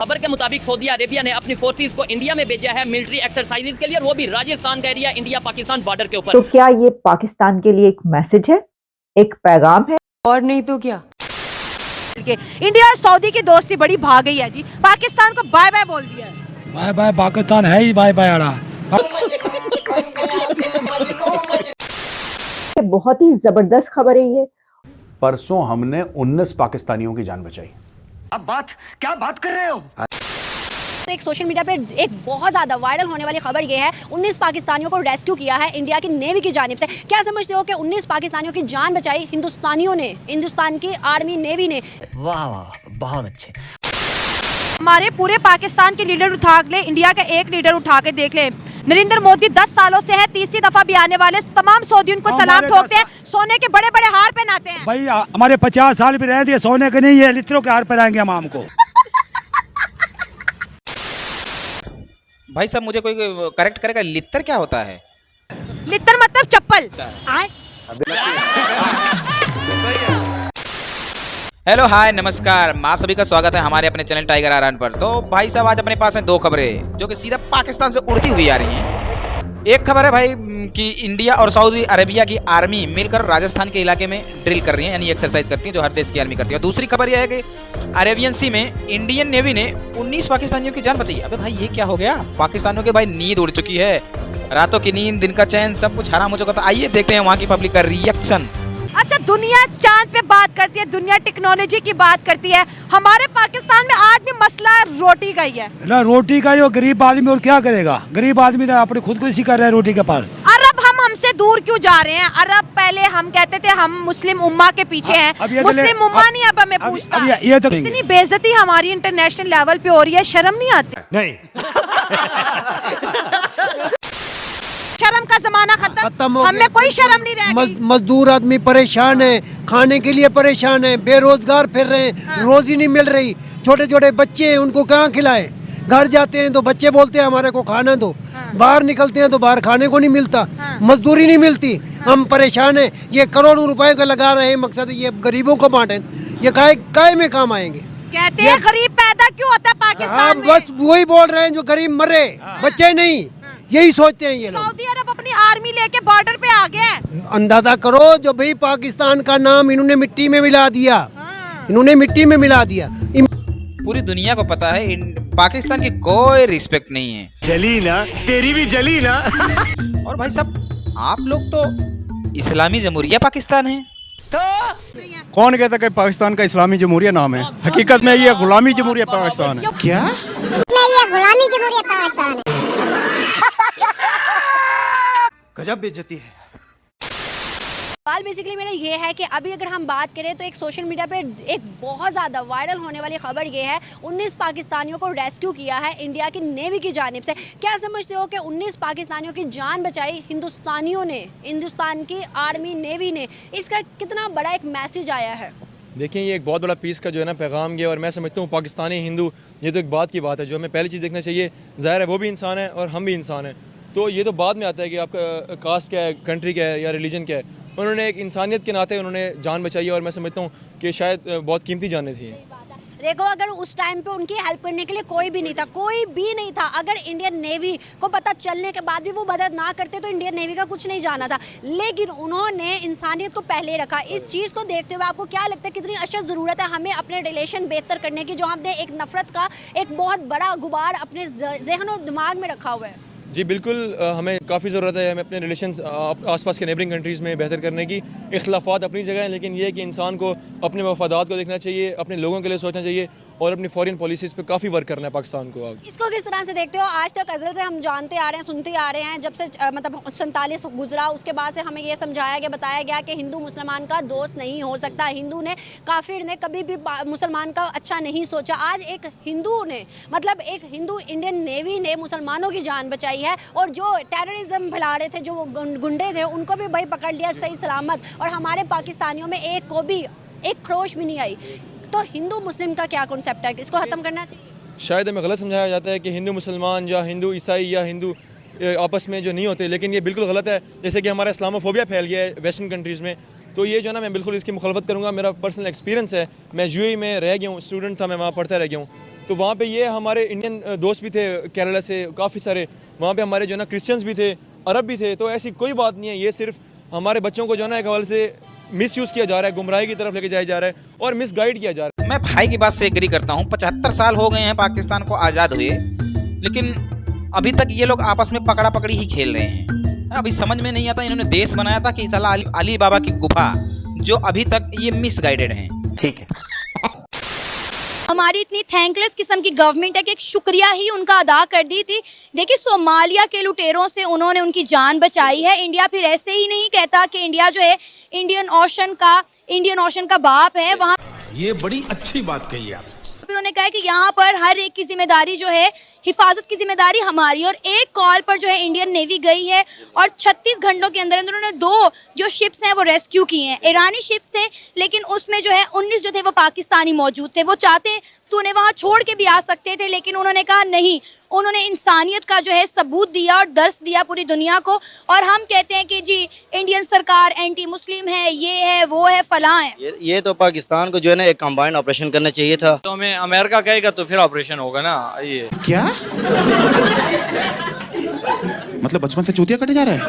खबर के मुताबिक सऊदी अरेबिया ने अपनी फोर्सेस को इंडिया में भेजा है मिलिट्री एक्सरसाइजेज के लिए, और वो भी राजस्थान का एरिया, इंडिया पाकिस्तान बॉर्डर के ऊपर। तो क्या ये पाकिस्तान के लिए एक मैसेज है, एक पैगाम है? और नहीं तो क्या। इंडिया और सऊदी की दोस्ती बड़ी भाग गई है जी, पाकिस्तान को बाय बाय बोल दिया है। बाय बाय पाकिस्तान है ही बाय बाय आड़ा। बहुत ही जबरदस्त खबर है ये। परसों हमने 19 पाकिस्तानियों की जान बचाई। अब क्या बात कर रहे हो? तो एक सोशल मीडिया पे एक बहुत ज़्यादा वायरल होने वाली खबर ये है, 19 पाकिस्तानियों को रेस्क्यू किया है इंडिया की नेवी की जानिब से। क्या समझते हो कि 19 पाकिस्तानियों की जान बचाई हिंदुस्तानियों ने, हिंदुस्तान की आर्मी नेवी ने। वाह वाह, बहुत अच्छे। हमारे पूरे पाकिस्तान के लीडर उठा ले, इंडिया का एक लीडर उठा के देख ले। नरेंद्र मोदी 10 सालों से है, तीसरी दफा भी आने वाले तमाम सऊदी उनको सलाम ठोकते हैं, सोने के बड़े बड़े हार पहनाते हैं। भाई हमारे 50 साल भी रह दिए, सोने के नहीं है, लित्रों के हार पहनाएंगे हम हमको। भाई साहब मुझे कोई करेक्ट करेगा, लित्तर क्या होता है? लित्तर मतलब चप्पल। हेलो हाय नमस्कार, आप सभी का स्वागत है हमारे अपने चैनल टाइगर आरान पर। तो भाई साहब आज अपने पास हैं दो खबरें जो कि सीधा पाकिस्तान से उड़ती हुई आ रही हैं। एक खबर है भाई कि इंडिया और सऊदी अरेबिया की आर्मी मिलकर राजस्थान के इलाके में ड्रिल कर रही है, यानी एक्सरसाइज करती है जो हर देश की आर्मी करती है। दूसरी खबर यह है कि अरेबियन सी में इंडियन नेवी ने 19 पाकिस्तानियों की जान बचाई। अबे भाई ये क्या हो गया? पाकिस्तानियों के भाई नींद उड़ चुकी है, रातों की नींद, दिन का चैन, सब कुछ हराम हो चुका था। आइए देखते हैं वहाँ की पब्लिक का रिएक्शन। अच्छा, दुनिया चांद पे बात करती है, दुनिया टेक्नोलॉजी की बात करती है, हमारे पाकिस्तान में आज भी मसला रोटी का ही है ना। रोटी का ही, गरीब आदमी और क्या करेगा? गरीब आदमी तो अपनी खुदकुशी कर रहा है रोटी के पार। अरब हमसे दूर क्यों जा रहे हैं? अरब पहले हम कहते थे हम मुस्लिम उम्मा के पीछे हैं, मुस्लिम उम्मा नहीं अब हमें पूछता। ये तो इतनी बेइज्जती हमारी इंटरनेशनल लेवल पे हो रही है, शर्म नहीं आती? नहीं। शर्म का जमाना खत्म हो, हमें कोई शर्म नहीं रह गई। मजदूर आदमी परेशान है, खाने के लिए परेशान है, बेरोजगार फिर रहे हैं, रोजी नहीं मिल रही। छोटे छोटे बच्चे हैं, उनको कहाँ खिलाएं? घर जाते हैं तो बच्चे बोलते हैं हमारे को खाना दो, बाहर निकलते हैं तो बाहर खाने को नहीं मिलता, मजदूरी नहीं मिलती, हम परेशान हैं। ये करोड़ों रुपए का लगा रहे हैं, मकसद ये गरीबों को बांटें, ये काय में काम आएंगे? कहते हैं गरीब पैदा क्यों होता पाकिस्तान में? बस वही बोल रहे हैं, जो गरीब मरे, बच्चे नहीं, यही सोचते हैं ये लोग। सऊदी अरब अपनी आर्मी लेके बॉर्डर पे आ गए। अंदाजा करो, जो भाई पाकिस्तान का नाम इन्होंने मिट्टी में मिला दिया, इन्होंने मिट्टी में मिला दिया। पूरी दुनिया को पता है पाकिस्तान की कोई रिस्पेक्ट नहीं है। जली ना, तेरी भी जली ना। और भाई साहब आप लोग तो इस्लामी जमहूरिया पाकिस्तान है। कौन कहता है कि पाकिस्तान का इस्लामी जमहूरिया नाम है? हकीकत में ये गुलामी जमहूरिया पाकिस्तान है। क्या? ये गुलामी जमहूरिया पाकिस्तान है। गजब बेइज्जती है। सवाल बेसिकली मेरा ये है कि अभी अगर हम बात करें तो एक सोशल मीडिया पे एक बहुत ज़्यादा वायरल होने वाली खबर ये है, 19 पाकिस्तानियों को रेस्क्यू किया है इंडिया की नेवी की जानिब से। क्या समझते हो कि 19 पाकिस्तानियों की जान बचाई हिंदुस्तानियों ने, हिंदुस्तान की आर्मी नेवी ने? इसका कितना बड़ा एक मैसेज आया है? देखिए ये एक बहुत बड़ा पीस का जो है ना पैगाम गया, और मैं समझता हूँ पाकिस्तानी हिंदू, ये तो एक बात की बात है जो हमें पहली चीज़ देखना चाहिए। ज़ाहिर है वो भी इंसान है और हम भी इंसान हैं, तो ये तो बाद में आता है कि आपका कास्ट क्या है, कंट्री क्या है या रिलीजन क्या है। उन्होंने एक इंसानियत के नाते उन्होंने जान बचाई है, और मैं समझता हूँ कि शायद बहुत कीमती जानें थी। देखो, अगर उस टाइम पे उनकी हेल्प करने के लिए कोई भी नहीं था, कोई भी नहीं था, अगर इंडियन नेवी को पता चलने के बाद भी वो मदद ना करते तो इंडियन नेवी का कुछ नहीं जाना था। लेकिन उन्होंने इंसानियत को पहले रखा। इस चीज़ को देखते हुए आपको क्या लगता है कितनी अशद ज़रूरत है हमें अपने रिलेशन बेहतर करने की, जो हमने एक नफरत का एक बहुत बड़ा गुबार अपने ज़हन और दिमाग में रखा हुआ है? जी बिल्कुल, हमें काफ़ी ज़रूरत है हमें अपने रिलेशंस आसपास के नेबरिंग कंट्रीज़ में बेहतर करने की। इख्तलाफात अपनी जगह हैं, लेकिन ये है कि इंसान को अपने मफादात को देखना चाहिए, अपने लोगों के लिए सोचना चाहिए, और अपनी फॉरेन पॉलिसीज़ पे काफ़ी वर्क करना है पाकिस्तान को। इसको किस तरह से देखते हो? आज तक अज़ल से हम जानते आ रहे हैं, सुनते आ रहे हैं, जब से मतलब 47 गुजरा उसके बाद से हमें ये समझाया गया, बताया गया कि हिंदू मुसलमान का दोस्त नहीं हो सकता, हिंदू ने, काफिर ने कभी भी मुसलमान का अच्छा नहीं सोचा। आज एक हिंदू ने, मतलब एक हिंदू इंडियन नेवी ने मुसलमानों की जान बचाई है, और जो टेररिज्म फैला रहे थे, जो गुंडे थे, उनको भी भाई पकड़ लिया सही सलामत, और हमारे पाकिस्तानियों में एक को भी एक खरोश भी नहीं आई। तो हिंदू मुस्लिम का क्या कॉन्सेप्ट है, इसको ख़त्म करना चाहिए? शायद हमें गलत समझाया जाता है कि हिंदू मुसलमान या हिंदू ईसाई या हिंदू आपस में जो नहीं होते, लेकिन ये बिल्कुल गलत है। जैसे कि हमारा इस्लामोफोबिया फैल गया है वेस्टर्न कंट्रीज़ में, तो ये जो है ना मैं बिल्कुल इसकी मुखालफत करूँगा। मेरा पर्सनल एक्सपीरियंस है, मैं यूएई में रह गया हूँ, स्टूडेंट था मैं, वहाँ पढ़ता रह गया हूँ। तो वहाँ पे ये हमारे इंडियन दोस्त भी थे केरला से काफ़ी सारे, वहाँ पे हमारे जो है ना क्रिश्चियंस भी थे, अरब भी थे। तो ऐसी कोई बात नहीं है, ये सिर्फ हमारे बच्चों को जो है ना एक हवाले से मिस यूज़ किया जा रहा है, गुमराही की तरफ लेके जाया जा रहा है और मिस गाइड किया जा रहा है। मैं भाई की बात से एग्री करता हूँ। 75 साल हो गए हैं पाकिस्तान को आज़ाद हुए, लेकिन अभी तक ये लोग आपस में पकड़ा पकड़ी ही खेल रहे हैं। अभी समझ में नहीं आता इन्होंने देश बनाया था कि साला अली बाबा की गुफा, जो अभी तक ये मिसगाइडेड हैं। ठीक है, हमारी इतनी थैंकलेस किस्म की गवर्नमेंट है कि एक शुक्रिया ही उनका अदा कर दी थी। देखिए सोमालिया के लुटेरों से उन्होंने उनकी जान बचाई है। इंडिया फिर ऐसे ही नहीं कहता कि इंडिया जो है इंडियन ओशन का बाप है। वहाँ ये बड़ी अच्छी बात कही आप। फिर उन्होंने कहा कि यहाँ पर हर एक की जिम्मेदारी जो है, हिफाजत की जिम्मेदारी हमारी। और एक कॉल पर जो है इंडियन नेवी गई है और 36 घंटों के अंदर उन्होंने 2 जो शिप्स हैं वो रेस्क्यू किए हैं। ईरानी शिप्स थे, लेकिन उसमें जो है 19 जो थे वो पाकिस्तानी मौजूद थे। वो चाहते तो उन्हें वहाँ छोड़ के भी आ सकते थे, लेकिन उन्होंने कहा नहीं। उन्होंने इंसानियत का जो है सबूत दिया और दर्स दिया पूरी दुनिया को। और हम कहते हैं कि जी इंडियन सरकार एंटी मुस्लिम है, ये है, वो है, फलां है। ये तो पाकिस्तान को जो है ना एक कंबाइंड ऑपरेशन करना चाहिए था। तो हमें अमेरिका कहेगा तो फिर ऑपरेशन होगा ना। ये क्या मतलब बचपन से चूतिया कटे जा रहा है?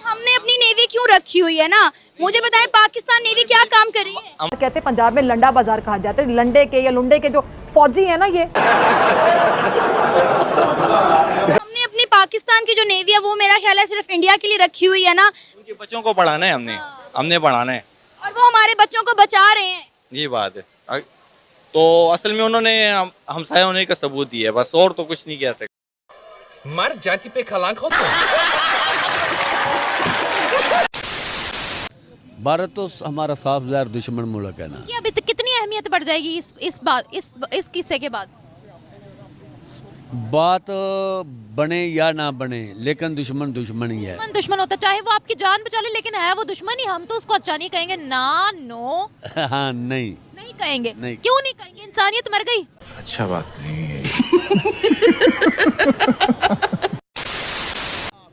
हमने अपनी नेवी क्यों रखी हुई है ना? मुझे बताएं पाकिस्तान नेवी क्या काम कर रही है? कहते हैं पंजाब में लंडा बाजार कहा जाता है, लंडे के या लुंडे के जो फौजी है ना, ये हमने अपनी पाकिस्तान की जो नेवी है वो मेरा ख्याल है सिर्फ इंडिया के लिए रखी हुई है ना। उनके बच्चों को पढ़ाना है, हमने पढ़ाना है और वो हमारे बच्चों को बचा रहे हैं। ये बात है। तो असल में उन्होंने हमसाया होने का सबूत दिया है बस, और तो कुछ नहीं कह सकते। मर जाति पे कलंक हो तो। भारत तो हमारा साफ ज़ाहिर दुश्मन मुल्क है ना। ये अभी तक कितनी अहमियत बढ़ जाएगी इस किस्से के बाद? बात बने या ना बने, लेकिन दुश्मन दुश्मन ही है। दुश्मन होता चाहे वो आपकी जान बचा ले, लेकिन है वो दुश्मन ही। हम तो उसको अच्छा नहीं कहेंगे ना। नो हाँ नहीं कहेंगे। नहीं। क्यों नहीं कहेंगे? इंसानियत मर गई। अच्छा बात नहीं है।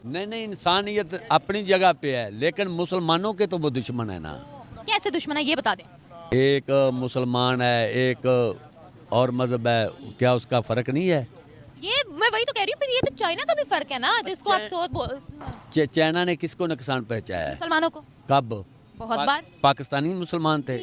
नहीं, इंसानियत अपनी जगह पे है, लेकिन मुसलमानों के तो वो दुश्मन है ना। कैसे दुश्मन है ये बता दें। एक मुसलमान है, एक और मजहब है, क्या उसका फर्क नहीं है? ये मैं वही तो कह रही हूँ। फिर ये तो चाइना का भी फर्क है ना, जिसको आप सोच चाइना ने किसको नुकसान पहुंचाया है? मुसलमानों को। कब? बहुत बार। पाकिस्तानी मुसलमान थे।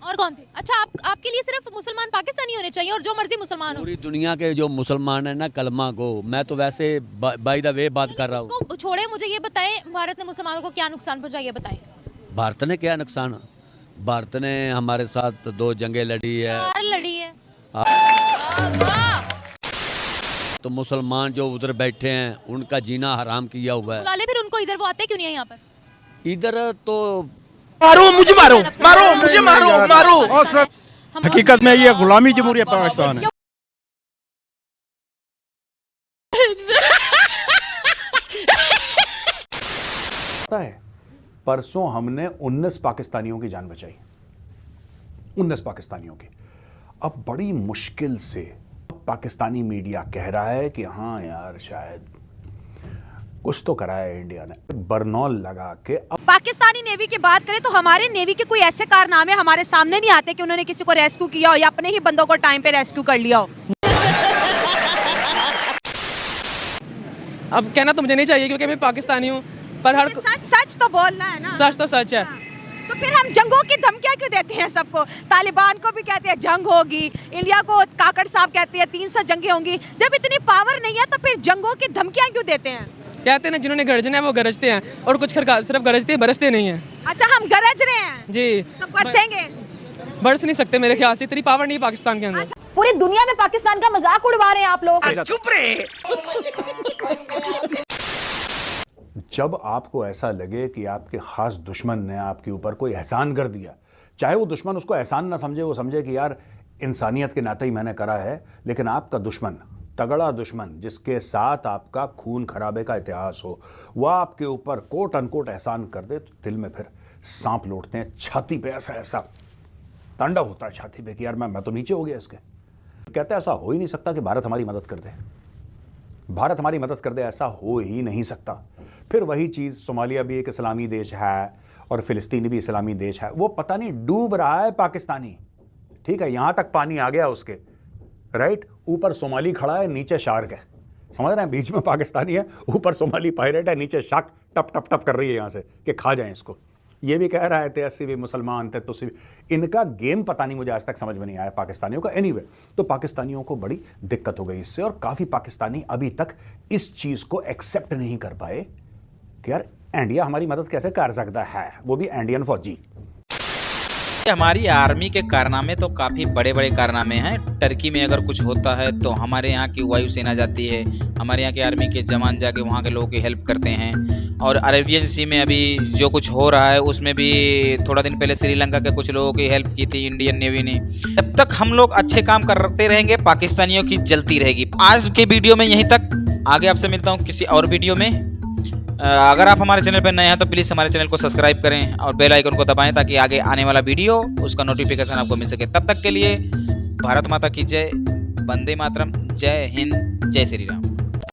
और कौन थे? अच्छा आपके लिए सिर्फ मुसलमान पाकिस्तानी होने चाहिए और जो मर्जी मुसलमान हो? पूरी दुनिया के जो मुसलमान है ना, कलमा को, मैं तो वैसे बाय द वे बात कर रहा हूँ। छोड़े, मुझे ये बताएं भारत ने मुसलमानों को क्या नुकसान पहुंचाया, ये बताएं। भारत ने क्या नुकसान? भारत ने हमारे साथ 2 जंगें लड़ी है। तो मुसलमान जो उधर बैठे हैं उनका जीना हराम किया हुआ है। फिर उनको इधर वो आते क्यों नहीं है यहाँ पर? इधर तो मारो मुझे, मारो मुझे, मारो। हकीकत में ये गुलामी जमहूरियत पाकिस्तान है। परसों हमने 19 पाकिस्तानियों की जान बचाई, 19 पाकिस्तानियों की। अब बड़ी मुश्किल से पाकिस्तानी मीडिया कह रहा है कि हाँ यार शायद कुछ तो करा है इंडिया ने, बरनौल लगा के। पाकिस्तानी नेवी की बात करें तो हमारे नेवी के कोई ऐसे कारनामे हमारे सामने नहीं आते कि उन्होंने किसी को रेस्क्यू किया हो या अपने ही बंदों को टाइम पे रेस्क्यू कर लिया हो। अब कहना तो मुझे नहीं चाहिए क्योंकि मैं पाकिस्तानी हूँ, पर हर सच तो बोलना है ना। सच तो सच है। तो फिर हम जंगों की धमकियां क्यों देते हैं सबको? तालिबान को भी कहते हैं जंग होगी, इंडिया को काकड़ साहब कहते हैं 300 जंगें होंगी। जब इतनी पावर नहीं है तो फिर जंगों की धमकियां क्यों देते हैं? कहते हैं ना जिन्होंने गरजना है वो गरजते हैं, और कुछ सिर्फ गरजते बरसते नहीं हैं। अच्छा हम गरज रहे हैं जी, तो बरसेंगे? बरस नहीं सकते मेरे ख्याल से, इतनी पावर नहीं पाकिस्तान के अंदर। पूरी दुनिया में पाकिस्तान का मजाक उड़वा रहे हैं आप लोग। चुप रहे। जब आपको ऐसा लगे कि आपके खास दुश्मन ने आपके ऊपर कोई एहसान कर दिया, चाहे वो दुश्मन उसको एहसान ना समझे, वो समझे कि यार इंसानियत के नाते ही मैंने करा है, लेकिन आपका दुश्मन, तगड़ा दुश्मन जिसके साथ आपका खून खराबे का इतिहास हो, वह आपके ऊपर कोट अनकोट एहसान कर दे, तो दिल में फिर सांप लौटते हैं, छाती पे ऐसा तांडव होता है छाती पे कि यार मैं तो नीचे हो गया इसके। कहते ऐसा हो ही नहीं सकता कि भारत हमारी मदद कर दे, भारत हमारी मदद कर दे, ऐसा हो ही नहीं सकता। फिर वही चीज़, सोमालिया भी एक इस्लामी देश है और फ़िलिस्तीन भी इस्लामी देश है, वो पता नहीं डूब रहा है पाकिस्तानी, ठीक है, यहां तक पानी आ गया उसके, राइट। ऊपर सोमाली खड़ा है, नीचे शार्क है, समझ रहे हैं, बीच में पाकिस्तानी है, ऊपर सोमाली पायरेट है, नीचे शार्क टप टप टप कर रही है यहां से कि खा जाएं इसको। ये भी कह रहा है 83 भी मुसलमान थे, तो इनका गेम पता नहीं, मुझे आज तक समझ में नहीं आया पाकिस्तानियों का। एनीवे, तो पाकिस्तानियों को बड़ी दिक्कत हो गई इससे, और काफ़ी पाकिस्तानी अभी तक इस चीज़ को एक्सेप्ट नहीं कर पाए कि यार इंडिया हमारी मदद कैसे कर सकता है, वो भी इंडियन फौजी। हमारी आर्मी के कारनामे तो काफ़ी बड़े बड़े कारनामे हैं। टर्की में अगर कुछ होता है तो हमारे यहाँ की वायुसेना जाती है, हमारे यहाँ के आर्मी के जवान जाके वहाँ के लोगों की हेल्प करते हैं। और अरेबियन सी में अभी जो कुछ हो रहा है उसमें भी थोड़ा दिन पहले श्रीलंका के कुछ लोगों की हेल्प की थी इंडियन नेवी ने। जब तक हम लोग अच्छे काम करते रहेंगे पाकिस्तानियों की जलती रहेगी। आज के वीडियो में यहीं तक, आगे आपसे मिलता हूँ किसी और वीडियो में। अगर आप हमारे चैनल पर नए हैं तो प्लीज़ हमारे चैनल को सब्सक्राइब करें और बेल आइकन को दबाएं ताकि आगे आने वाला वीडियो उसका नोटिफिकेशन आपको मिल सके। तब तक के लिए भारत माता की जय, वंदे मातरम, जय हिंद, जय श्री राम।